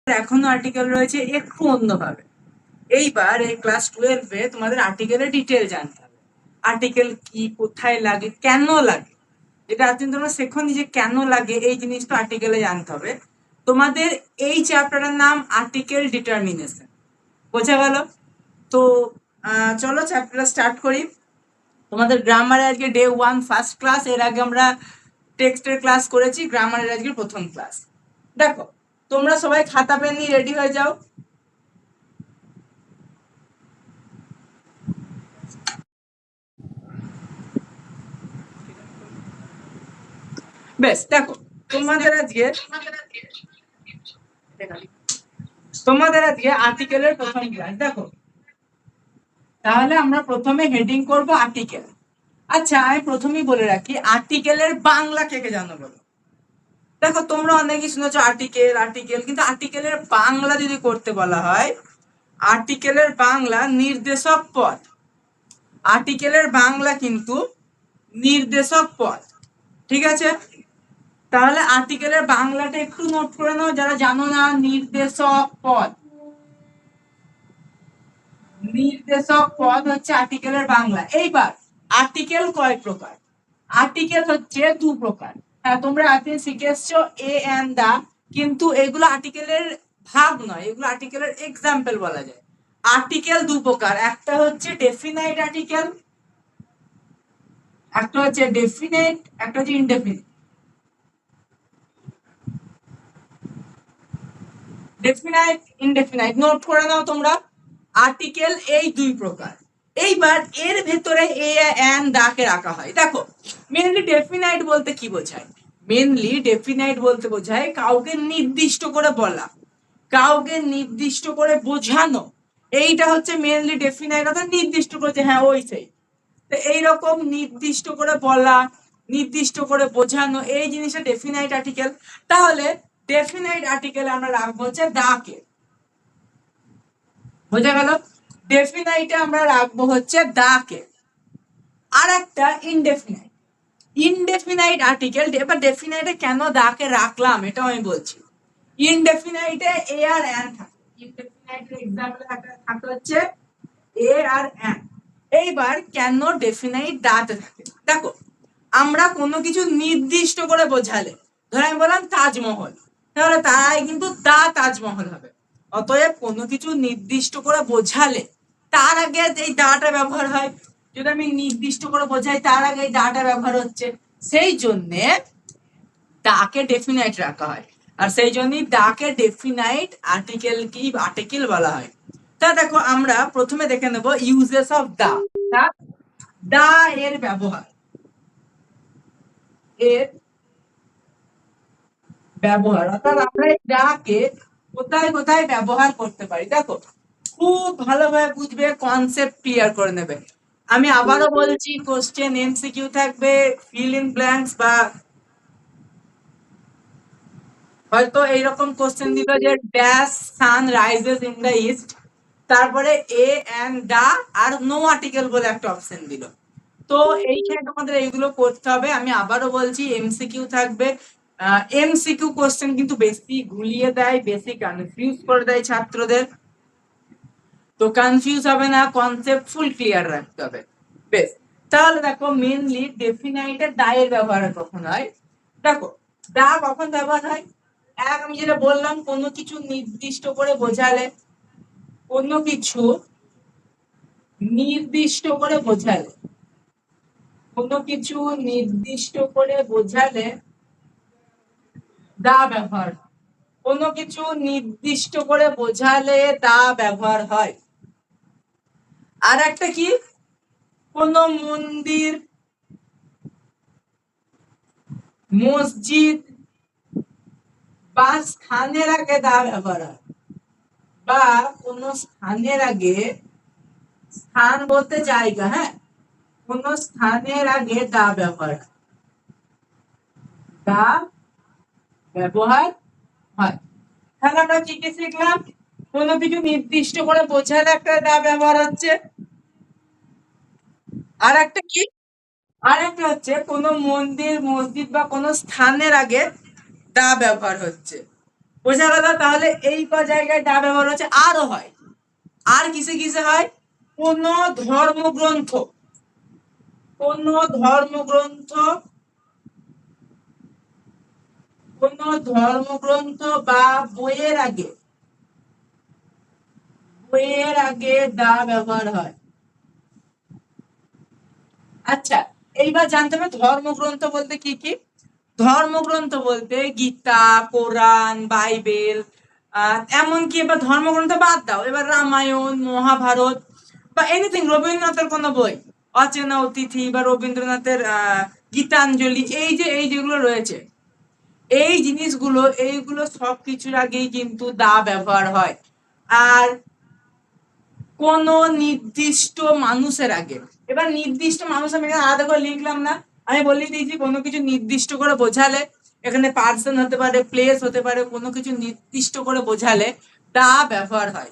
এখনো আর্টিকেল রয়েছে, একটু অন্যভাবে। এইবার এই ক্লাস 12-এ তোমাদের আর্টিকেলের ডিটেল জানতে হবে। আর্টিকেল কি, কোথায় লাগে, কেন লাগে, যেটা আজকে তোমরা শেখনি যে কেন লাগে, এই জিনিসটা আর্টিকেলে জানতে হবে। তোমাদের এই চ্যাপ্টারের নাম আর্টিকেল ডিটারমিনেশন। বোঝা গেল? তো চলো চ্যাপ্টারটা স্টার্ট করি। তোমাদের গ্রামারে আজকে ডে 1 ফার্স্ট ক্লাস। এর আগে আমরা টেক্সটের ক্লাস করেছি, গ্রামারের আজকে প্রথম ক্লাস। দেখো, তোমরা সবাই খাতা পেন নিয়ে রেডি হয়ে যাও। বেশ, দেখো তোমাদের আজকে আর্টিকেলের প্রথম ক্লাস। দেখো, তাহলে আমরা প্রথমে হেডিং করব আর্টিকেল। আচ্ছা, আমি প্রথমেই বলে রাখি, আর্টিকেলের বাংলা কে কে জানো বলো? দেখো, তোমরা অনেকেই শুনেছো আর্টিকেল আর্টিকেল, কিন্তু আর্টিকেলের বাংলা যদি করতে বলা হয়, আর্টিকেলের বাংলা নির্দেশক পদ। আর্টিকেলের বাংলা কিন্তু নির্দেশক পদ। ঠিক আছে? তাহলে আর্টিকেলের বাংলাটা একটু নোট করে নাও যারা জানো না। নির্দেশক পদ, নির্দেশক পদ হচ্ছে আর্টিকেলের বাংলা। এইবার আর্টিকেল কয় প্রকার? আর্টিকেল হচ্ছে দু প্রকার। হ্যাঁ, তোমরা এতদিন শিখে এসছো এ এন্ড দা, কিন্তু এগুলো আর্টিকেলের ভাগ নয়, এগুলো আর্টিকেলের এক্সাম্পল বলা যায়। আর্টিকেল দু প্রকার, একটা হচ্ছে ডেফিনাইট আর্টিকেল, একটা হচ্ছে ডেফিনাইট, একটা হচ্ছে ইনডেফিনিট। ডেফিনাইট, ইনডেফিনাইট নোট করে নাও তোমরা। আর্টিকেল এই দুই প্রকার। এইবার এর ভেতরে এ এন্ড দা কে রাখা হয়। দেখো, মেইনলি ডেফিনাইট বলতে কি বোঝায়? মেইনলি ডেফিনাইট বলতে বোঝায় কাউকে নির্দিষ্ট করে বলা, কাউকে নির্দিষ্ট করে বোঝানো। এইটা হচ্ছে মেইনলি ডেফিনাইট, অর্থাৎ নির্দিষ্ট করে যে হ্যাঁ ওই সেই। তো এইরকম নির্দিষ্ট করে বলা, নির্দিষ্ট করে বোঝানো, এই জিনিসটা ডেফিনাইট আর্টিকেল। তাহলে ডেফিনাইট আর্টিকেল আমরা রাখবো হচ্ছে দা কে। বোঝা গেল? ডেফিনাইটে আমরা রাখবো হচ্ছে দা কে। আর একটা ইনডেফিনাইট, ইনডেফিনাইট আর্টিকেল। এবার ডেফিনাইটে কেন দা কে রাখলাম এটাও আমি বলছি। ইনডেফিনাইটে এ আর এন থাকে। ইনডেফিনাইটের এক্সাম্পল থাকে হচ্ছে এ আর এন। এইবার কেন ডেফিনাইট দাতে থাকে? দেখো, আমরা কোনো কিছু নির্দিষ্ট করে বোঝালে, ধর আমি বললাম তাজমহল, তাহলে তাই কিন্তু দা তাজমহল হবে। অতএব কোনো কিছু নির্দিষ্ট করে বোঝালে তার আগে এই দাটা ব্যবহার হয়। যদি আমি নির্দিষ্ট করে বোঝাই, তার আগে এই দাটা ব্যবহার হচ্ছে, সেই জন্যে দাকে ডেফিনাইট রাখা হয়। আর সেই জন্যই দাকে ডেফিনাইট আর্টিকেল কি আর্টিকেল বলা হয়। তা দেখো, আমরা প্রথমে দেখে নেব ইউজেস অফ দা। দা এর ব্যবহার, এর ব্যবহার অর্থাৎ আমরা এই দাকে কোথায় কোথায় ব্যবহার করতে পারি। দেখো, খুব ভালোভাবে বুঝবে, কনসেপ্ট ক্লিয়ার করে নেবে। আমি আবারও বলছি, কোশ্চেন এমসিকিউ থাকবে, ফিল ইন ব্ল্যাঙ্কস, বা হয়তো এইরকম কোশ্চেন দিল যে dash sun rises in the east, তারপরে এ এন্ড দা আর নো আর্টিকেল বলে একটা অপশন দিল। তো এইখানে তোমাদের এইগুলো করতে হবে। আমি আবারও বলছি, এমসিকিউ থাকবে। এমসিকিউ কোশ্চেন কিন্তু বেশি গুলিয়ে দেয়, বেশি কনফিউজ করে দেয় ছাত্রদের। তো কনফিউজ হবে না, কনসেপ্ট ফুল ক্লিয়ার রাখতে হবে। বেশ, তাহলে দেখো, মেইনলি ডেফিনাইটের দা এর ব্যবহার কখন হয়। দেখো, দা কখন ব্যবহার হয়? এক, আমি যেটা বললাম, কোনো কিছু নির্দিষ্ট করে বোঝালে, কোনো কিছু নির্দিষ্ট করে বোঝালে, কোনো কিছু নির্দিষ্ট করে বোঝালে দা ব্যবহার হয়। কোনো কিছু নির্দিষ্ট করে বোঝালে দা ব্যবহার হয়। আর একটা কি, কোন মন্দির, মসজিদ বা স্থানের আগে দা ব্যবহার হয়। বা কোন স্থানের আগে, স্থান বলতে জায়গা, হ্যাঁ, কোন স্থানের আগে দা ব্যবহার হয়, দা ব্যবহার হয়। তাহলে আমরা কি কি শিখলাম? কোনো কিছু নির্দিষ্ট করে বোঝালে একটা দা ব্যবহার হচ্ছে। আর একটা কি, আর একটা হচ্ছে কোনো মন্দির, মসজিদ বা কোনো স্থানের আগে দা ব্যবহার হচ্ছে। বোঝা গেল? তাহলে এই জায়গায় দা ব্যবহার হচ্ছে। আরও হয়, আর কিসে কিসে হয়? কোন ধর্মগ্রন্থ, কোন ধর্মগ্রন্থ, কোন ধর্মগ্রন্থ বা বইয়ের আগে, বইয়ের আগে দা ব্যবহার হয়। আচ্ছা, এইবার জানতে হবে ধর্মগ্রন্থ বলতে কি কি। ধর্মগ্রন্থ বলতে গীতা, কোরআন, বাইবেল, এমনকি এবার ধর্মগ্রন্থ বাদ দাও, এবার রামায়ণ, মহাভারত বা এনিথিং, রবীন্দ্রনাথের কোনো বই, অচেনা অতিথি বা রবীন্দ্রনাথের গীতাঞ্জলি, এই যেগুলো রয়েছে, এই জিনিসগুলো, এইগুলো সব কিছুর আগেই কিন্তু দা ব্যবহার হয়। আর কোন নির্দিষ্ট মানুষের আগে। এবার নির্দিষ্ট মানুষ আমি এখানে আলাদা করে লিখলাম না, আমি বলেই দিয়েছি কোনো কিছু নির্দিষ্ট করে বোঝালে, এখানে পার্সন হতে পারে, প্লেস হতে পারে, কোনো কিছু নির্দিষ্ট করে বোঝালে দা ব্যবহার হয়।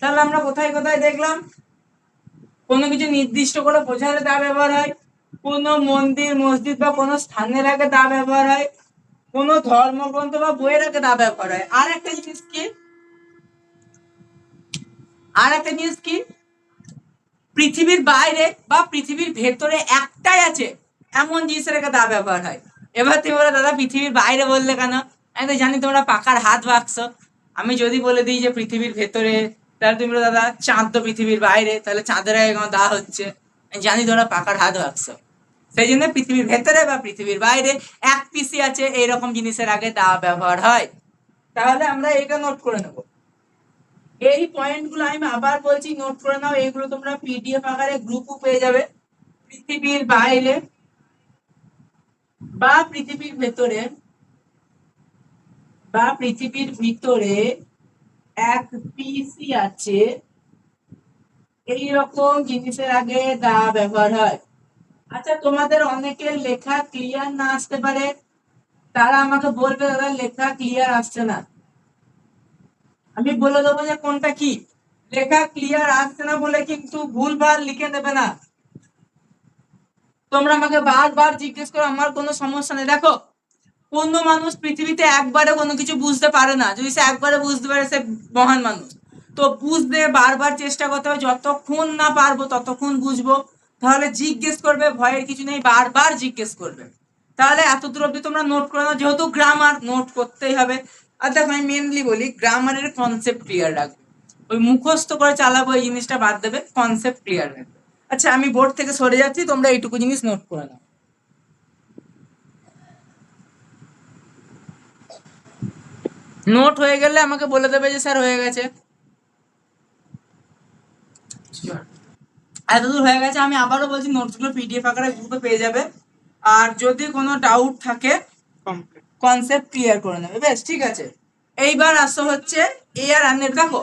তাহলে আমরা কোথায় কোথায় দেখলাম কোনো কিছু নির্দিষ্ট করে বোঝালে দা ব্যবহার হয়, কোনো মন্দির, মসজিদ বা কোনো স্থানের আগে দা ব্যবহার হয়, কোনো ধর্মগ্রন্থ বা বইয়ের আগে দা ব্যবহার হয়। আর একটা জিনিস কি, আর একটা জিনিস কি, পৃথিবীর বাইরে বা পৃথিবীর ভেতরে একটাই আছে এমন জিনিসের একটা দা ব্যবহার হয়। এবার তুমি বলো দাদা পৃথিবীর বাইরে বললে কেন? আমি তো জানি তোমরা পাকার হাত বাঁকছো। আমি যদি বলে দিই যে পৃথিবীর ভেতরে, তাহলে তুমি বলো দাদা চাঁদ তো পৃথিবীর বাইরে, তাহলে চাঁদের আগে কেন দা হচ্ছে? আমি জানি তোমরা পাকার হাত বাঁকছো। সেই জন্য পৃথিবীর ভেতরে বা পৃথিবীর বাইরে এক পিসি আছে এইরকম জিনিসের আগে দা ব্যবহার হয়। তাহলে আমরা এটা নোট করে নেবো। এই পয়েন্টগুলো আমি আবার বলছি, নোট করে নাও। এইগুলো তোমরা পিডিএফ আকারে গ্রুপও পেয়ে যাবে। পৃথিবীর বাইরে বা পৃথিবীর ভেতরে, বা পৃথিবীর ভিতরে এক পিসি আছে এইরকম জিনিসের আগে দা ব্যবহার হয়। আচ্ছা, তোমাদের অনেকের লেখা ক্লিয়ার না আসতে পারে, তারা আমাকে বলবে দাদা লেখা ক্লিয়ার আসছে না। আমি বলে দেবো যে কোনটা কি। লেখা ক্লিয়ার আসছে না বলে কিন্তু ভুলভাল লিখে দেবে না। তোমরা আমাকে বারবার জিজ্ঞেস করো, আমার কোনো সমস্যা নেই। দেখো, কোন মানুষ পৃথিবীতে একবারে কোনো কিছু বুঝতে পারে না, যদি সে একবারে বুঝতে পারে সে মহান মানুষ। তো বুঝতে বারবার চেষ্টা করতে হবে, যতক্ষণ না পারবো ততক্ষণ বুঝবো। তাহলে জিজ্ঞেস করবে, ভয়ের কিছু নেই, বারবার জিজ্ঞেস করবে। তাহলে এতদূর অব্দি তোমরা নোট করে নাও, যেহেতু গ্রামার নোট করতেই হবে। আর দেখো আমি মেনলি বলি গ্রামারের কনসেপ্ট ক্লিয়ার রাখবে, ওই মুখস্থ করে চালাবো এই জিনিসটা বাদ দেবে, কনসেপ্ট ক্লিয়ার রাখবে। আচ্ছা, আমি বোর্ড থেকে সরে যাচ্ছি, তোমরা এইটুকু জিনিস নোট করে নাও। নোট হয়ে গেলে আমাকে বলে দেবে যে স্যার হয়ে গেছে। এতদূর হয়ে গেছে, আমি আবারও বলছি নোটসগুলো পিডিএফ আকারে গ্রুপে পেয়ে যাবে। আর যদি কোনো ডাউট থাকে কনসেপ্ট ক্লিয়ার করে নেবে, বেশ ঠিক আছে। এইবার আসো হচ্ছে এ আর আনের। দেখো,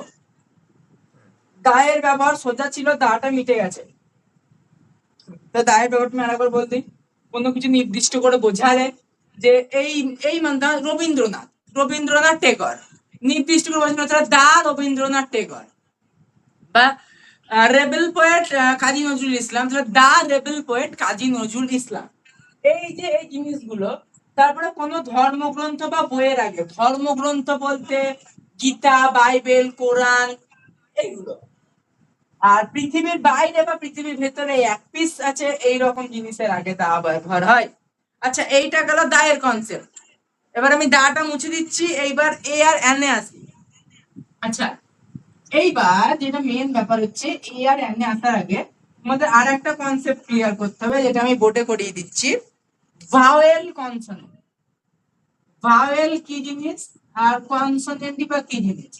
দায়ের ব্যবহার সোজা ছিল, দাটা মিটে গেছে। তো দায়ের ব্যবহারটা আমি আরেকবার বলতে, কোনো কিছু নির্দিষ্ট করে বোঝালে, যে এই এই মানে রবীন্দ্রনাথ, রবীন্দ্রনাথ টেগর, নির্দিষ্ট করে বোঝানো দা রবীন্দ্রনাথ টেগর। বা রেবেল পোয়েট কাজী নজরুল ইসলাম, তাহলে দা রেবেল পোয়েট কাজী নজরুল ইসলাম। এই যে এই জিনিসগুলো। তারপরে কোনো ধর্মগ্রন্থ বা বইয়ের আগে, ধর্মগ্রন্থ বলতে গীতা, বাইবেল, কোরআন, এইগুলো। আর পৃথিবীর বাইরে বা পৃথিবীর ভেতরে এক পিস আছে এইরকম জিনিসের আগে দা ব্যবহার হয়। আচ্ছা, এইটা গেল দায়ের কনসেপ্ট। এবার আমি দাটা মুছে দিচ্ছি, এইবার এ আর এন এ আসি। আচ্ছা, এইবার যেটা মেন ব্যাপার হচ্ছে, এ আর এন এ আসার আগে আমাদের আর একটা কনসেপ্ট ক্লিয়ার করতে হবে, যেটা আমি বোর্ডে করিয়ে দিচ্ছি। Vowel consonant. ভাওয়েল কি জিনিস আর কনসোনেন্ট বা কি জিনিস?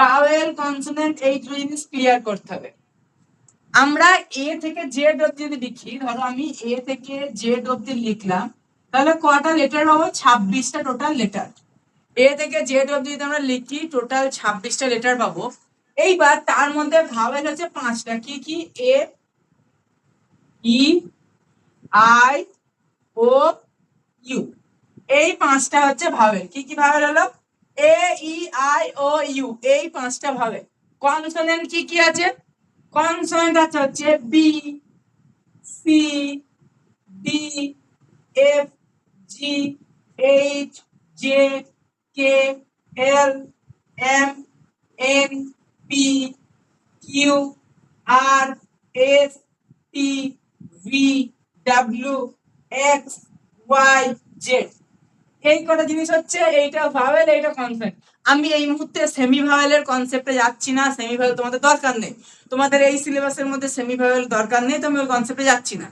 ভাওয়েল কনসোনেন্ট এই দুটো জিনিস ক্লিয়ার করতে হবে। আমরা এ থেকে জেড অব্দি যদি লিখি, ধরো আমি এ থেকে জেড অব্দি লিখলাম, তাহলে কটা লেটার পাবো? 26টা টোটাল লেটার। এ থেকে জেড অব্দি যদি আমরা লিখি, টোটাল 26টা লেটার পাবো। এইবার তার মধ্যে ভাওয়েল হচ্ছে 5টা, কি কি? এ, ই, আই, ও, ইউ। এই 5টা হচ্ছে ভাওয়েল। কি কি ভাওয়েল হলো? এ, ই, আই, ও, ইউ, এই 5টা ভাওয়েল। কনসোনেন্ট কি কি আছে? কনসোনেন্ট আছে হচ্ছে B, C, D, F, G, H, J, K, L, M, N, P, Q, R, S, T, V, W, X, Y, Z. এই কটা জিনিস হচ্ছে, এইটা ভাওয়েল, এইটা কনসোনেন্ট। আমি এই মুহূর্তে সেমি ভাওয়েলের কনসেপ্টে যাচ্ছি না, সেমি ভাওয়েল তোমাদের দরকার নেই, তোমাদের এই সিলেবাসের মধ্যে সেমি ভাওয়েল দরকার নেই, তো আমি ওই কনসেপ্টে যাচ্ছি না।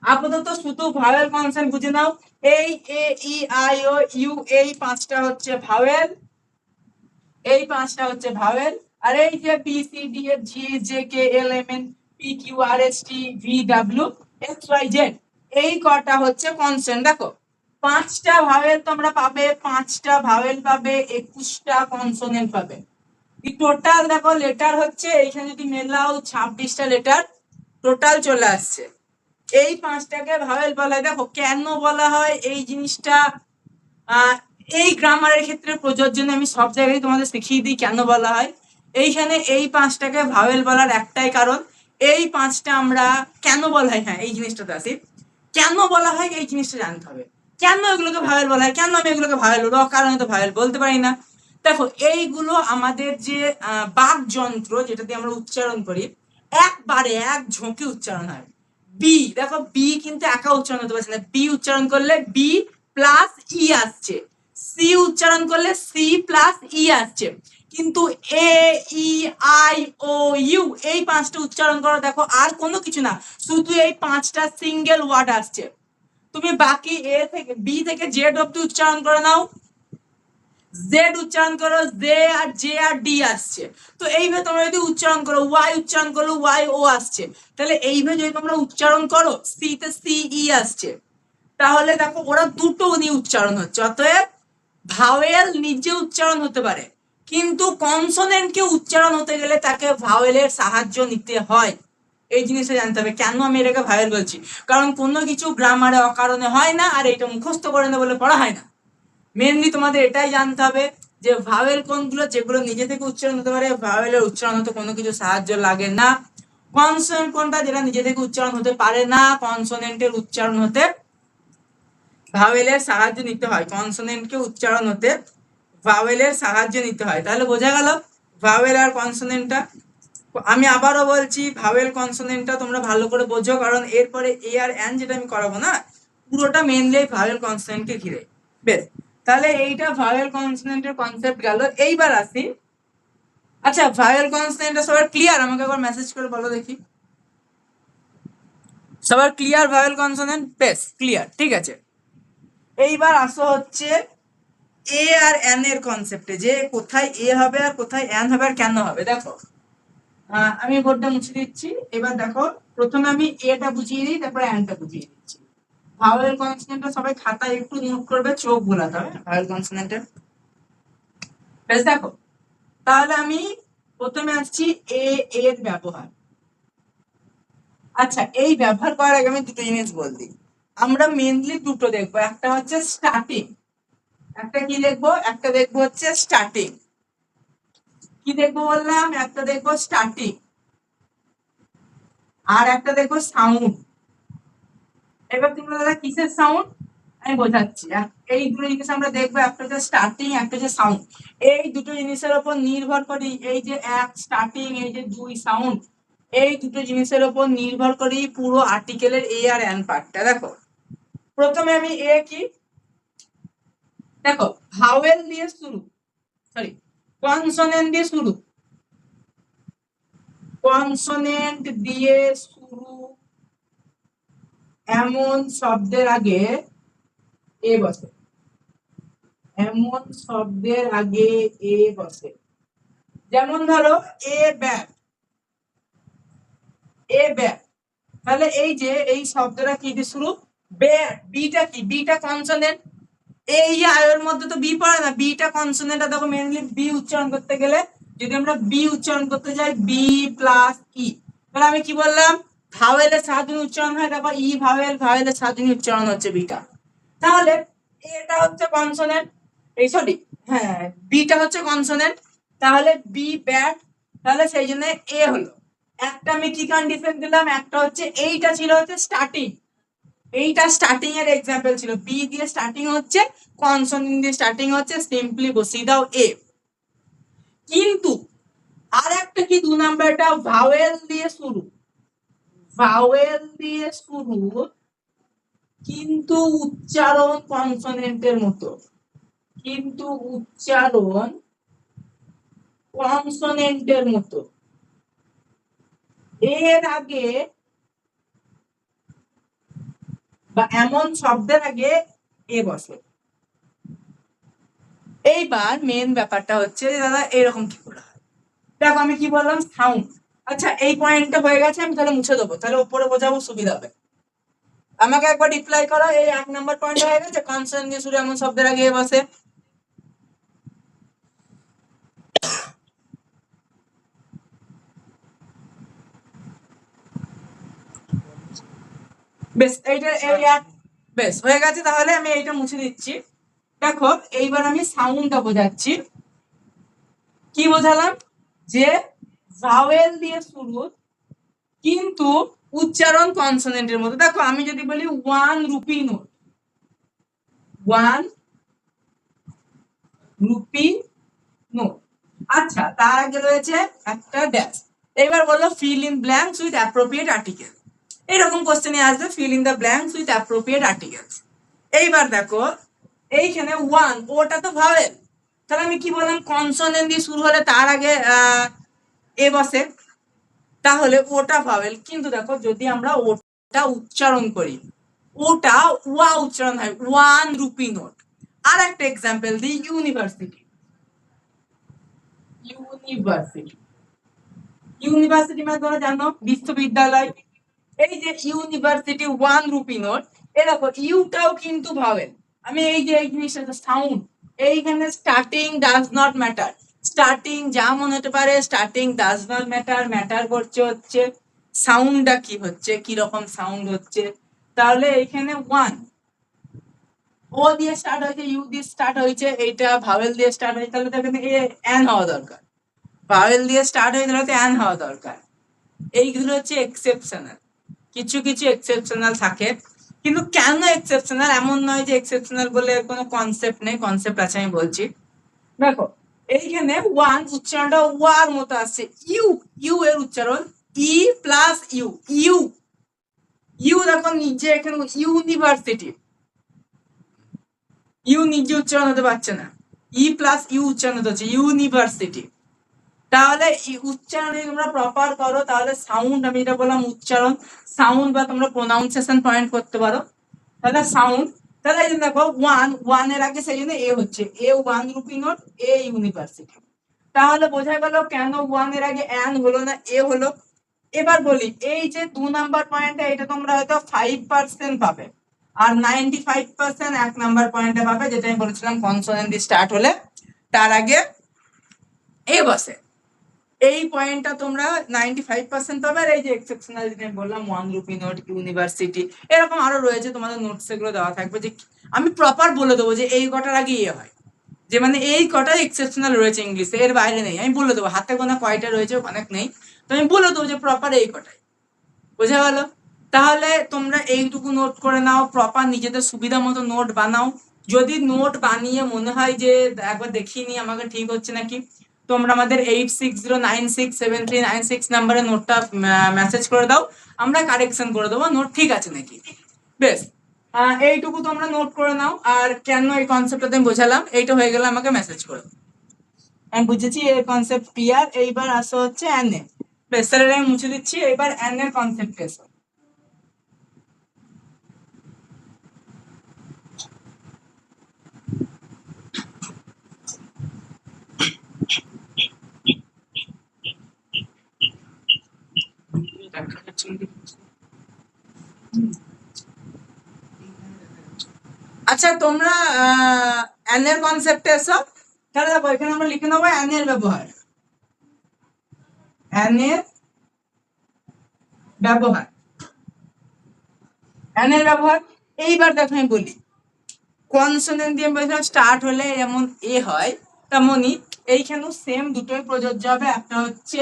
আপাতত শুধু ভাওয়েল কনসোনেন্ট বুঝে নাও। এই এ ই আই ও ইউ, এই পাঁচটা হচ্ছে ভাওয়েল, এই পাঁচটা হচ্ছে ভাওয়েল। আর এই যে B C D F G J K L M N P Q R S T V W X Y Z, এই কটা হচ্ছে কনসোনেন্ট। দেখো পাঁচটা ভাওয়েল তোমরা পাবে, পাঁচটা ভাওয়েল পাবে, 21টা কনসোনেন্ট পাবে। টোটাল দেখো লেটার হচ্ছে, এইখানে যদি মেলাও 26টা লেটার টোটাল চলে আসছে। এই পাঁচটাকে ভাওয়েল বলা হয়। দেখো কেন বলা হয় এই জিনিসটা, এই গ্রামারের ক্ষেত্রে প্রযোজ্য না, আমি সব জায়গায় তোমাদের শিখিয়ে দিই কেন বলা হয়। এইখানে এই পাঁচটাকে ভাওয়েল বলার একটাই কারণ, এই পাঁচটা আমরা কেন বলা হয়, হ্যাঁ এই জিনিসটাতে আসি, কেন বলা হয় এই জিনিসটা জানতে হবে। কেন এগুলোকে ভাওয়েল বলা হয়, কেন আমি এগুলোকে ভাওয়েল বলবো, কারণ তো ভাওয়েল বলতে পারি না। দেখো এইগুলো আমাদের যে বাক যন্ত্র, যেটা দিয়ে আমরা উচ্চারণ করি, একবারে এক ঝোঁকে উচ্চারণ হয়। বি, দেখো বি কিন্তু একা উচ্চারণ হতে পারছে না, বি উচ্চারণ করলে বি প্লাস ই আসছে, সি উচ্চারণ করলে সি প্লাস ই আসছে, কিন্তু এ ই আই ও ইউ এই পাঁচটা উচ্চারণ করো, দেখো আর কোনো কিছু না, শুধু এই পাঁচটা সিঙ্গেল ওয়ার্ড আসছে। তুমি বাকি এ থেকে বি থেকে জেড অব্দি উচ্চারণ করে নাও, জেড উচ্চারণ করো, J R J R D আসছে। তো এইভাবে তোমরা যদি উচ্চারণ করো, ওয়াই উচ্চারণ করো, ওয়াই ও আসছে, তাহলে এইভাবে যদি তোমরা উচ্চারণ করো, সি তে সি ই আসছে, তাহলে দেখো ওরা দুটো নিয়ে উচ্চারণ হচ্ছে। অতএব ভাওয়েল নিজে উচ্চারণ হতে পারে, কিন্তু কনসোনেন্টকে উচ্চারণ হতে গেলে তাকে ভাওয়েলের সাহায্য নিতে হয়। এই জিনিসটা জানতে হবে কেন আমি এটাকে ভাওয়েল বলছি, কারণ কোনো কিছু গ্রামারে অকারণে হয় না, আর এটা মুখস্থ করে না বলে পড়া হয় না। মেনলি তোমাদের এটাই জানতে হবে যে ভাওয়েল কোনগুলো, যেগুলো নিজে থেকে উচ্চারণ হতে পারে, ভাওয়েলের উচ্চারণ হতে কোনো কিছু সাহায্য লাগে না। কনসোনেন্ট কোনটা, যেটা নিজে থেকে উচ্চারণ হতে পারে না, কনসোনেন্টের উচ্চারণ হতে ভাওয়েলের সাহায্য নিতে হয়, কনসোনেন্টকে উচ্চারণ হতে ভাওয়েলের সাহায্য নিতে হয়। তাহলে বোঝা গেল ভাওয়েল আর কনসোনেন্টটা। আমি আবারও বলছি, ভাওয়েল কনসোনেন্টটা তোমরা ভালো করে বোঝো, কারণ এরপরে এ আর এন যেটা আমি করাবো না, পুরোটা মেনলি ভাওয়েল কনসোনেন্টকে ঘিরে। বেশ, তাহলে এইটা ভাওয়েল কনসোনেন্টের কনসেপ্ট গেল। এইবার আসি, আচ্ছা ভাওয়েল কনসোনেন্টটা সবার ক্লিয়ার? আমাকে একবার মেসেজ করে বলো দেখি, সবার ক্লিয়ার ভাওয়েল কনসোনেন্ট? বেশ ক্লিয়ার, ঠিক আছে। এইবার আসো হচ্ছে এ আর এন এর কনসেপ্টে, যে কোথায় এ হবে আর কোথায় এন হবে আর কেন হবে। দেখো আমি বোর্ডটা মুছে দিচ্ছি। এবার দেখো প্রথমে আমি এটা বুঝিয়ে দিই, তারপরে এনটা বুঝিয়ে দিচ্ছি। ভাওয়েল কনসোনেন্টটা সবাই খাতায় একটু নোট করবে, চোখ বোলাতে হবে ভাওয়েল কনসোনেন্টের। বেশ দেখো, তাহলে আমি প্রথমে আসছি এ এর ব্যবহার। আচ্ছা এই ব্যবহার করার আগে আমি দুটো জিনিস বল দিই। আমরা মেনলি দুটো দেখবো, একটা হচ্ছে স্টার্টিং, একটা কি দেখবো, একটা দেখবো হচ্ছে স্টার্টিং। কি দেখবো বললাম? একটা দেখবো স্টার্টিং, আর একটা দেখবো সাউন্ড। এবার তোমরা দাদা কিসের সাউন্ড আমি বোঝাচ্ছি। এই দুটো জিনিস আমরা দেখবো, একটা হচ্ছে স্টার্টিং, একটা হচ্ছে সাউন্ড। এই দুটো জিনিসের উপর নির্ভর করে, এই যে এক স্টার্টিং, এই যে দুই সাউন্ড, এই দুটো জিনিসের উপর নির্ভর করে পুরো আর্টিকেলের এ আর এন পার্টটা। দেখো প্রথমে আমি এ কি, দেখো ভাওয়েল দিয়ে শুরু, সরি কনসোনেন্ট দিয়ে শুরু, কনসোনেন্ট দিয়ে শুরু এমন শব্দের আগে এ বসে, এমন শব্দের আগে এ বসে। যেমন ধরো এ ব্যাট, এ ব্যাট, তাহলে এই যে এই শব্দটা কি দিয়ে শুরু, ব্যাট, বিটা কি, বিটা কনসোনেন্ট, এই আয়ের মধ্যে তো বি পড়ে না, বিটা কনসোনেন্ট। দেখো মেইনলি বি উচ্চারণ করতে গেলে, যদি আমরা বি উচ্চারণ করতে যাই, বি প্লাস ই, তাহলে আমি কি বললাম, ভাওয়েলের সাহায্যে উচ্চারণ হয়, দেখো ই ভাওয়েল, ভাওয়েলের সাহায্যে উচ্চারণ হচ্ছে বিটা। তাহলে এটা হচ্ছে কনসোনেন্ট, এই সরি হ্যাঁ বিটা হচ্ছে কনসোনেন্ট, তাহলে বি ব্যাট, তাহলে সেই জন্য এ হলো। একটা আমি কি কন্ডিশন দিলাম, একটা হচ্ছে এইটা ছিল হচ্ছে স্টার্টিং, এইটা স্টার্টিং এর এক্সাম্পল ছিল, বি দিয়ে স্টার্টিং হচ্ছে, কনসোনেন্ট দিয়ে স্টার্টিং হচ্ছে, সিম্পলি বসিয়ে দাও এ। কিন্তু আর একটা কি 2 নাম্বারটা ভাওয়েল দিয়ে শুরু, ভাওয়েল দিয়ে শুরু কিন্তু উচ্চারণ কনসোনেন্টের মতো, কিন্তু উচ্চারণ কনসোনেন্টের মতো। এর আগে বা এমন শব্দের আগে এ বসে। এইবার মেন ব্যাপারটা হচ্ছে যে দাদা এরকম কি করে হয়। দেখো আমি কি বললাম, সাউন্ড। আচ্ছা এই পয়েন্টটা হয়ে গেছে, আমি তাহলে মুছে দেবো, তাহলে উপরে বোঝাবো সুবিধা হবে। আমাকে একবার রিপ্লাই করো, এই 1 নাম্বার পয়েন্ট হয়ে গেছে, কনসোনেন্ট দিয়ে শুরু এমন শব্দের আগে এ বসে। বেশ এইটা এই এক, বেশ হয়ে গেছে, তাহলে আমি এইটা মুছে দিচ্ছি। দেখো এইবার আমি সাউন্ডটা বোঝাচ্ছি। কি বোঝালাম, যে ভাওয়েল দিয়ে শুরু কিন্তু উচ্চারণ কনসোনেন্টের মতো। দেখো আমি যদি বলি 1 রুপি নোট, 1 রুপি নোট, আচ্ছা তার আগে রয়েছে একটা ড্যাশ। এবার বললো feel in blanks with appropriate article. এরকম কোশ্চেনে আসবে fill in the blanks with appropriate articles. এইবার দেখো এইখানে 1 ওটা তো ভাওয়েল, তাহলে আমি কি বললাম, কনসোনেন্ট দিয়ে শুরু হলে তার আগে এ বসে, তাহলে ওটা ভাওয়েল। কিন্তু দেখো যদি আমরা ওটা উচ্চারণ করি, ওটা ওয়া উচ্চারণ হয়, 1 রুপি নোট। আর একটা এক্সাম্পল দিই, ইউনিভার্সিটি। ইউনিভার্সিটি, ইউনিভার্সিটি মানে তোমরা জানো বিশ্ববিদ্যালয়। এই যে ইউনিভার্সিটি 1 রুপি নোট, এই দেখো ইউটাও কিন্তু ভাওয়েল। আমি এই যে এই জিনিসটা সাউন্ড, এইখানে starting does not matter, starting যেমন হতে পারে, starting does not matter, matter করছে হচ্ছে সাউন্ডটা কি হচ্ছে, কি রকম সাউন্ড হচ্ছে। তাহলে এখানে 1 ও দিয়ে স্টার্ট হয়েছে, ইউ দিয়ে স্টার্ট হয়েছে, এইটা ভাওয়েল দিয়ে স্টার্ট হয়েছে, তাহলে তো এখানে এ এন হওয়া দরকার। ভাওয়েল দিয়ে স্টার্ট হয়েছে, তাহলে তো এন হওয়া দরকার। এইগুলো হচ্ছে এক্সেপশনাল, কিছু কিছু এক্সেপশনাল থাকে। কিন্তু কেন এক্সেপশনাল, এমন নয় যে এক্সেপশনাল বলে কোনো কনসেপ্ট নেই, কনসেপ্ট আছে, আমি বলছি। দেখো এইখানে 1 উচ্চারণটা ওয়ার মতো আসছে, ইউ, ইউ এর উচ্চারণ ই প্লাস ইউ, ইউ, ইউ দেখো নিচে এখানে ইউনিভার্সিটি, ইউ নিজে উচ্চারণ হতে পারছে না, ই প্লাস ইউ উচ্চারণ হতে হচ্ছে ইউনিভার্সিটি। তাহলে উচ্চারণ যদি তোমরা প্রপার করো, তাহলে সাউন্ড, আমি এটা বললাম উচ্চারণ, সাউন্ড বা তোমরা প্রোনাউন্সিয়েশন পয়েন্ট করতে পারো, তাহলে সাউন্ড। তাহলে এই দেখো 1 এর আগে সেই জন্য এ হচ্ছে, এ 1 রুপি নোট, এ ইউনিভার্সিটি। তাহলে বোঝা গেল কেন 1 এর আগে এন হলো না, এ হলো। এবার বলি এই যে 2 নাম্বার পয়েন্টটা, এটা তোমরা হয়তো 5% পাবে, আর 95% 1 নাম্বার পয়েন্টে পাবে, যেটা আমি বলেছিলাম কনসোনেন্ট দিয়ে স্টার্ট হলে তার আগে এ বসে। এই পয়েন্টটা তোমরা 95% পাবে। আর এই যে এক্সেপশনাল যেটা আমি বললাম 1 রুপি নোট, ইউনিভার্সিটি, এরকম আরো রয়েছে, তোমাদের নোটস এগুলো দেওয়া থাকবে, যে আমি প্রপার বলে দেবো যে এই কটার আগে ইয়ে হয়, যে মানে এই কটা এক্সেপশনাল রয়েছে ইংলিশে, এর বাইরে নেই, আমি বলে দেবো, হাতে গোনা কয়টা রয়েছে অনেক নেই, তো আমি বলে দেবো যে প্রপার এই কটাই। বোঝা গেল? তাহলে তোমরা এইটুকু নোট করে নাও, প্রপার নিজেদের সুবিধা মতো নোট বানাও। যদি নোট বানিয়ে মনে হয় যে একবার দেখিয়ে নি আমাকে ঠিক হচ্ছে নাকি, তোমরা আমাদের 86096739 নাম্বারে নোটটা মেসেজ করে দাও, আমরা কারেকশন করে দেবো নোট ঠিক আছে নাকি। বেশ, এইটুকু তোমরা নোট করে নাও। আর কেন এই কনসেপ্টটা আমি বোঝালাম, এইটা হয়ে গেলে আমাকে মেসেজ করো। আমি বুঝেছি এই কনসেপ্ট ক্লিয়ার। এইবার আসো হচ্ছে এন এ। বেশ, তাহলে আমি মুছে দিচ্ছি, এবার এন এর কনসেপ্ট এসো। আচ্ছা তোমরা এন এর কনসেপ্টে এসো। তাহলে দেখো এখানে আমরা লিখে নেবো এন এর ব্যবহার, এন এর ব্যবহার, এন এর ব্যবহার। এইবার দেখো আমি বলি, কনসোনেন্ট দিয়ে স্টার্ট হলে যেমন এ হয়, তেমনি এইখানেও সেম দুটোই প্রযোজ্য হবে। একটা হচ্ছে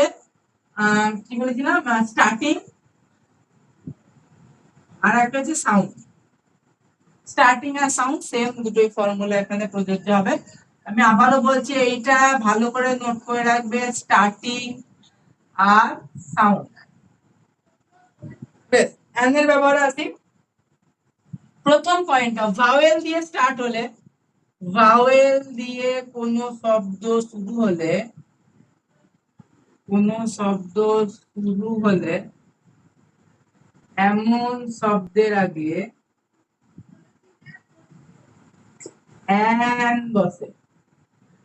কি বলেছিলাম, স্টার্টিং, আর একটা হচ্ছে সাউন্ড। স্টার্টিং আর সাউন্ড সেম, দুটোই ফর্মুলা এখানে প্রযোজ্য হবে। আমি আবারও বলছি, এইটা ভালো করে নোট করে রাখবে, স্টার্টিং আর সাউন্ড। বেশ, অ্যান এর ব্যবহারে আসি। প্রথম পয়েন্টটা, ভাওয়েল দিয়ে স্টার্ট হলে, ভাওয়েল দিয়ে কোনো শব্দ শুরু হলে, কোনো শব্দ শুরু হলে এমন শব্দের আগে অ্যান বসে।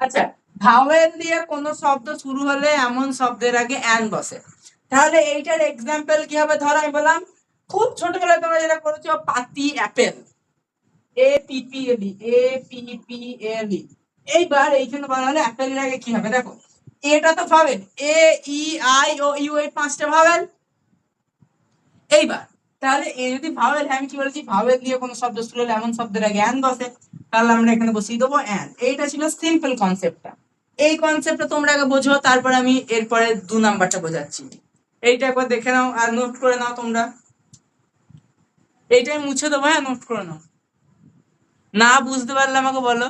আচ্ছা, ভাওয়েল দিয়ে কোনো শব্দ শুরু হলে এমন শব্দের আগে অ্যান বসে। তাহলে এইটার এক্সাম্পল কি হবে? ধরো আমি বললাম, খুব ছোটবেলায় তোমরা যেটা করেছো, পাতি apple, A P P L E, A P P L E. এইবার এইখানে বলা হলে অ্যাপেলের আগে কি হবে? দেখো, এটা তো vowel, A E I O U, এই পাঁচটা ভাওয়েল। এইবার তাহলে এ যদি ভাওয়েল, আমি কি বলেছি, ভাওয়েল দিয়ে কোনো শব্দ শুরু হলে এমন শব্দের আগে অ্যান বসে, তাহলে আমরা এখানে বসিয়ে দেবো অ্যান। এইটা ছিল সিম্পল কনসেপ্টটা। এই কনসেপ্টটা তোমরা আগে বোঝো, তারপর আমি এরপরে 2 নাম্বারটা বোঝাচ্ছি। এইটা একবার দেখে নাও আর নোট করে নাও তোমরা। এইটাই মুছে দেবো, হ্যাঁ, নোট করে নাও। না বুঝতে পারলে আমাকে বলো।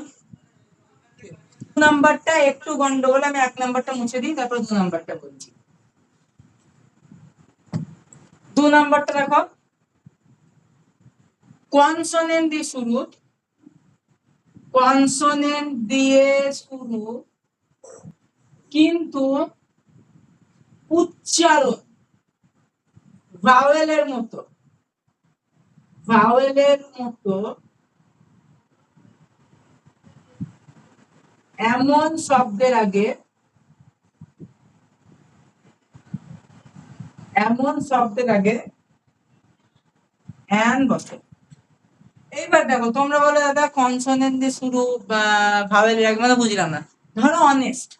2 নাম্বারটা একটু গন্ডগোল, আমি 1 নাম্বারটা মুছে দিই, তারপর 2 নাম্বারটা বলছি। 2 নাম্বারটা দেখো, কনসোনেন্ট দিয়ে শুরু, কনসোনেন্ট দিয়ে শুরু, কিন্তু উচ্চারণ ভাওয়েলের মতো, ভাওয়েলের মতো এমন শব্দের আগে, এমন শব্দের আগে অ্যান বসে। এইবার দেখো, তোমরা বলো দাদা কনসোনেন্ট দিয়ে শুরু বা ভাওয়েলের আগে, মানে বুঝলাম না। ধরো honest,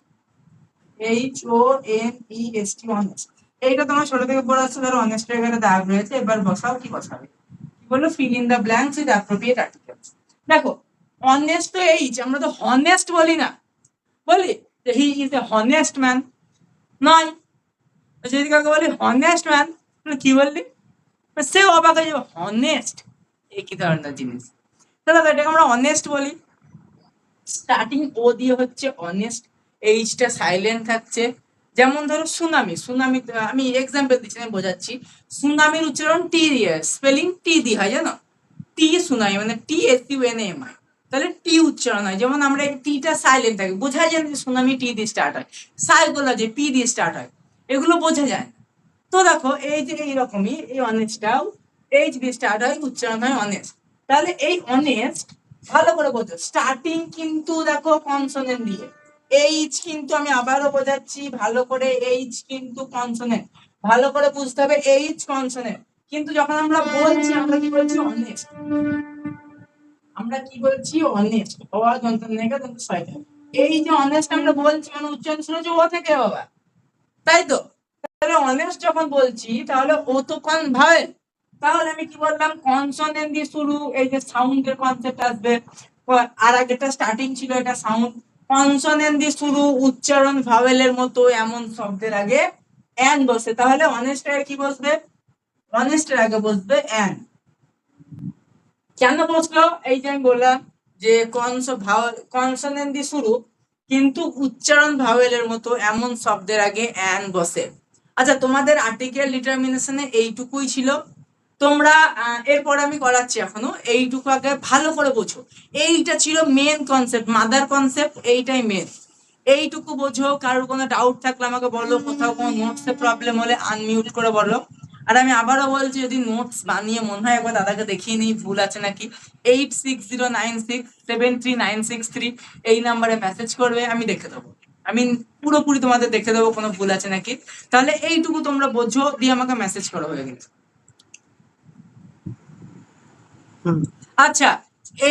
H O N E S T, honest. এইটা তোমার ছোট থেকে পড়ে আসছে, ধরো অনেস্ট এর এখানে দাগ রয়েছে, এবার বসাও, কি বসাবে? কি বললো? Fill in the blanks with appropriate articles. দেখো, অনেস্ট তো এইচ, আমরা তো হনেস্ট বলি না, বলি যে he is a honest man, নয়। যদি কাউকে বলি হনেস্ট ম্যান, কি বললি? সেও অবাক হয়ে যাবে, হনেস্ট এই কি ধরনের জিনিস? তাহলে এটাকে আমরা অনেস্ট বলি। স্টার্টিং ও দিয়ে হচ্ছে অনেস্ট, এইচটা সাইলেন্ট থাকছে। যেমন ধরো সুনামি, সুনামি আমি এক্সাম্পল দিচ্ছি, আমি বোঝাচ্ছি। সুনামির উচ্চারণ টি দিয়ে, স্পেলিং টি দিয়ে হয়, জানো? টি সুনামি মানে T S U N M I, তাহলে টি উচ্চারণ হয়। যেমন আমরা এই টিটা সাইলেন্ট থাকে, বোঝা যায় যে সুনামি টি দিয়ে স্টার্ট হয়, সাইকোলজি পি দিয়ে স্টার্ট হয়, এগুলো বোঝা যায়। তো দেখো, এই যে এইরকমই এই অনেস্টটাও এইচ দিয়ে স্টার্ট হয়, উচ্চারণ হয় অনেস্ট। তাহলে এই অনেস্ট ভালো করে বোঝো, স্টার্টিং কিন্তু দেখো কনসোনেন্ট দিয়ে, এইচ কিন্তু, আমি আবারও বোঝাচ্ছি ভালো করে, এইচ কিন্তু কনসোনেন্ট, ভালো করে বুঝতে হবে, এইচ কনসোনেন্ট। কিন্তু যখন আমরা বলছি, আমরা কি বলছি? অনেস্ট। আমরা কি বলছি? অনেস্ট। হওয়া যন্ত্রণা কিন্তু ছয়টা। এই যে অনেস্ট আমরা বলছি, মানে উচ্চারণ শুনেছি ও থেকে বাবা, তাই তো? তাহলে অনেস্ট যখন বলছি, তাহলে ও তো কোন ভাওয়েল, তাহলে আমি কি বললাম? কনসোনেন্ট দিয়ে শুরু, এই যে সাউন্ডের কনসেপ্ট আসবে। আর আগেটা স্টার্টিং ছিল, এটা সাউন্ড। কনসোনেন্ট দিয়ে শুরু, উচ্চারণ ভাওয়েলের মতো এমন শব্দের আগে অ্যান বসে, তাহলে অনেস্ট এর কি বসবে? অনেস্ট এর আগে বসবে অ্যান। কেন বসলো? এই যে আমি বললাম যে কনসোনেন্ট দিয়ে শুরু, কিন্তু উচ্চারণ ভাওয়েলের মতো এমন শব্দের আগে অ্যান বসে। আচ্ছা, তোমাদের আর্টিকেল ডিটারমিনেশনে এইটুকুই ছিল। তোমরা এরপর আমি করাচ্ছি, এখনো এইটুকু আগে ভালো করে বোঝো। এইটা ছিল মেন কনসেপ্ট, মাদার কনসেপ্ট, এইটাই মেন। এইটুকু বোঝো। কারোর কোনো ডাউট থাকলে আমাকে বলো, কোথাও কোনো নোটসে প্রবলেম হলে আনমিউট করে বলো। আর আমি আবারও বলছি, যদি নোটস বানিয়ে মনে হয় একবার দাদাকে দেখিয়ে নিই ভুল আছে নাকি, 8609673963 এই নাম্বারে মেসেজ করবে, আমি দেখে দেবো। আমি পুরোপুরি তোমাদের দেখে দেবো কোনো ভুল আছে নাকি। তাহলে এইটুকু তোমরা বোঝো, দিয়ে আমাকে মেসেজ করো, হয়ে গেছে। আচ্ছা,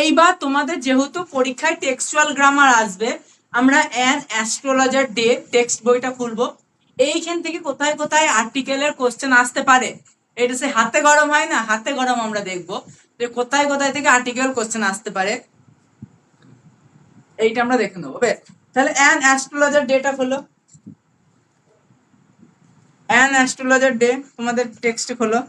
এইবার তোমাদের যেহেতু পরীক্ষায় টেক্সচুয়াল গ্রামার আসবে, আমরা অ্যান অ্যাস্ট্রোলজার ডে টেক্সট বইটা খুলবো। এইখান থেকে কোথায় কোথায় আর্টিকেলের কোশ্চেন আসতে পারে, এটা সে হাতে গরম হয় না, হাতে গরম আমরা দেখবো যে কোথায় কোথায় থেকে আর্টিকেল কোশ্চেন আসতে পারে, এইটা আমরা দেখে নেবো। বেশ, তাহলে অ্যান অ্যাস্ট্রোলজার ডেটা খোলো, অ্যান অ্যাস্ট্রোলজার ডে তোমাদের টেক্সট খোলো।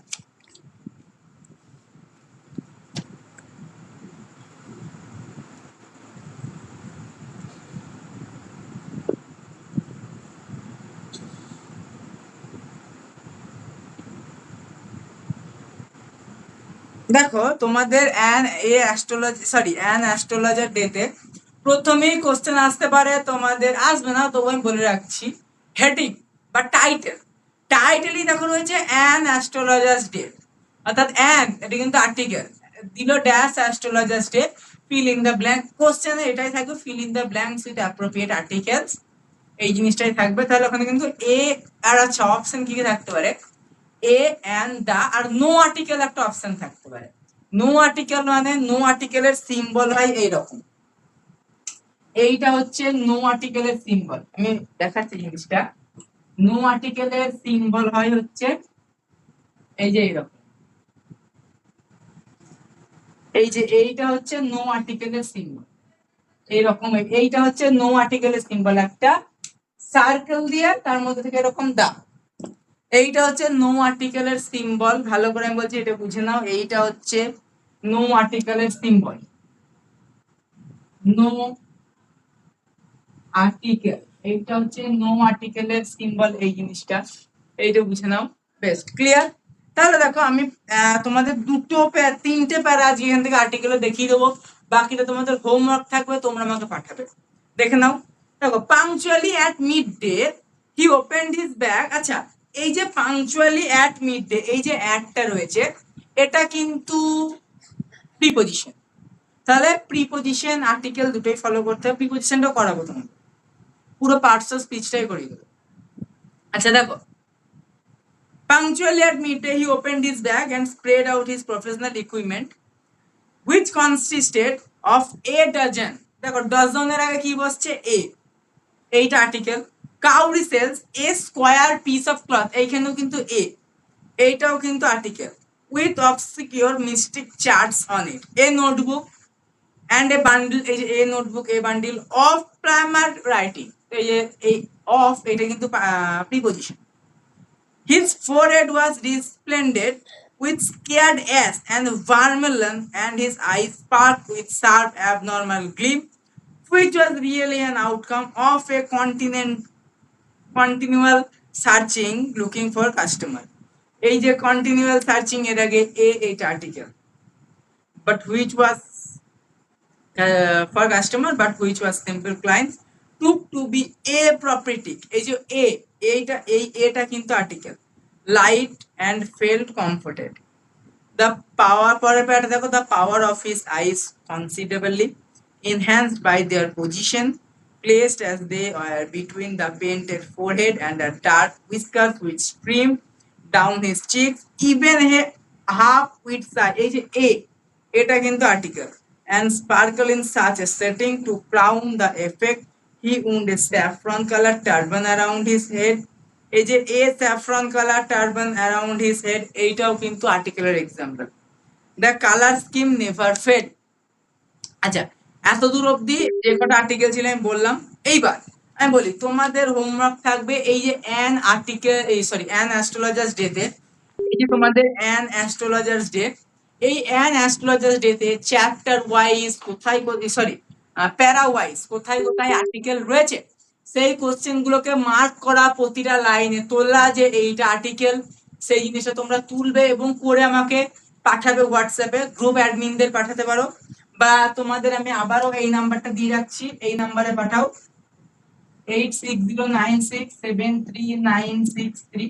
দেখো তোমাদের অ্যান অ্যাস্ট্রোলজার ডেতে প্রথমেই কোশ্চেন আসতে পারে, তোমাদের আসবে না তবু আমি বলে রাখছি, হেডিং বা টাইটেলই দেখো রয়েছে অ্যান অ্যাস্ট্রোলজার্স ডে, অর্থাৎ অ্যান এটা কিন্তু আর্টিকেল দিল dash astrologers day, fill in the blank, কোশ্চেনে এটাই থাকবে, fill in the blanks with appropriate articles, এই জিনিসটাই থাকবে। তাহলে ওখানে কিন্তু এ আর আচ্ছা অপশন কি কি থাকতে পারে, এ অ্যান্ড দা আর নো আর্টিকেল একটা অপশন থাকতে পারে। নো আর্টিকেল মানে নো আর্টিকেলের সিম্বল হয় এইরকম, এইটা হচ্ছে নো আর্টিকেলের সিম্বল, আমি দেখাচ্ছি জিনিসটা। নো আর্টিকেলের সিম্বল হয় হচ্ছে এই যে এইরকম, এই যে এইটা হচ্ছে নো আর্টিকেলের সিম্বল, এইরকম এইটা হচ্ছে নো আর্টিকেলের সিম্বল, একটা সার্কেল দিয়ে তার মধ্যে থেকে এরকম দা, এইটা হচ্ছে নো আর্টিকেলের সিম্বল। ভালো করে আমি বলছি, এটা বুঝে নাও, এইটা হচ্ছে নো আর্টিকেলের সিম্বল, নো আর্টিকেল, এইটা হচ্ছে নো আর্টিকেলের সিম্বল, এই জিনিসটা এইটা বুঝে নাও, বেস্ট ক্লিয়ার। তাহলে দেখো আমি তোমাদের তিনটে প্যারা আজকে এখান থেকে আর্টিকেলে দেখিয়ে দেবো, বাকিটা তোমাদের হোমওয়ার্ক থাকবে, তোমরা আমাকে পাঠাবে, দেখে নাও। দেখো punctually at midday he opened his bag, আচ্ছা এই যে পাংচুয়ালি অ্যাট মিড ডে, এই যে অ্যাডটা রয়েছে এটা কিন্তু প্রিপোজিশন, তাহলে প্রিপোজিশন আর্টিকেল দুটোই ফলো করতে হবে, প্রিপোজিশনটাও করাবো তোমাকে, পুরো পার্টস অফ স্পিচটাই করিয়ে দেবো। আচ্ছা দেখো, punctually at midday he opened his bag and spread out his professional equipment which consisted of a dozen, দেখো ডজনের আগে কি বসছে এ, এইটা article, cowrie shells a square piece of cloth, এইখানেও কিন্তু এ, এইটাও কিন্তু article, with obscure mystic charts on it, a notebook and a bundle, এই যে a notebook a bundle of primer writing, এই যে এই অফ এটা কিন্তু preposition, his forehead was resplendent with scared ass and vermilion and his eyes sparkled with sharp abnormal gleam which was really an outcome of a continual searching looking for customer, এই যে continual searching এর আগে a এইটা article, but which was for customer but which was simple clients took to be a property, এই যে a এইটা এই এটা কিন্তু article, light and felt comforted, the power পরের প্যাটা দেখো, the power of his eyes considerably enhanced by their position placed as they were between the painted forehead and the dark whiskers which streamed down his cheeks, even a half wit eye, এই যে a এটা কিন্তু article, and sparkle in such a setting to crown the effect he wound a saffron colored turban around his head, এই যে a saffron colored turban around his head এইটাও কিন্তু আর্টিকেলের example, the color scheme never fade। আচ্ছা এত দূর অবধি যে কটা আর্টিকেল ছিল আমি বললাম, এইবার আমি বলি তোমাদের হোমওয়ার্ক থাকবে এই যে অ্যান আর্টিকেল, এই সরি অ্যান অ্যাস্ট্রোলজার্স ডেতে, এই যে তোমাদের অ্যান অ্যাস্ট্রোলজার্স ডে, এই অ্যান অ্যাস্ট্রোলজার্স ডেতে চ্যাপ্টার ওয়াইজ কোথায় সরি প্যারা ওয়াইজ কোথায় কোথায় আর্টিকেল রয়েছে সেই কোশ্চেন গুলোকে মার্ক করা, প্রতিটা লাইনে তোলা যে এইটা আর্টিকেল, সেই জিনিসটা তোমরা তুলবে এবং করে আমাকে পাঠাবে হোয়াটসঅ্যাপে, গ্রুপ অ্যাডমিনদের পাঠাতে পারো, বা তোমাদের আমি আবারও এই নাম্বারটা দিয়ে রাখছি, এই নাম্বারে পাঠাও 8609673963,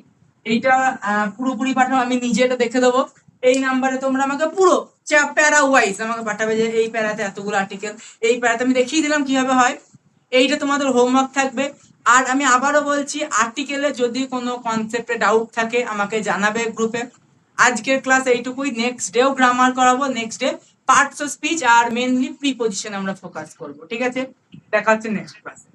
এইটা পুরোপুরি পাঠাও, আমি নিজে এটা দেখে দেবো। এই নাম্বারে তোমরা আমাকে পুরো প্যারা ওয়াইজ আমাকে পাঠাবে যে এই প্যারাতে এতগুলো আর্টিকেল, এই প্যারাতে আমি দেখিয়ে দিলাম কিভাবে হয়, এইটা তোমাদের হোমওয়ার্ক থাকবে। আর আমি আবারও বলছি, আর্টিকেলে যদি কোনো কনসেপ্টে ডাউট থাকে আমাকে জানাবে গ্রুপে। আজকের ক্লাস এইটুকুই, নেক্সট ডেও গ্রামার করাবো, next day parts of speech আর মেনলি প্রিপোজিশন আমরা ফোকাস করব, ঠিক আছে? দেখা হচ্ছে নেক্সট ক্লাসে।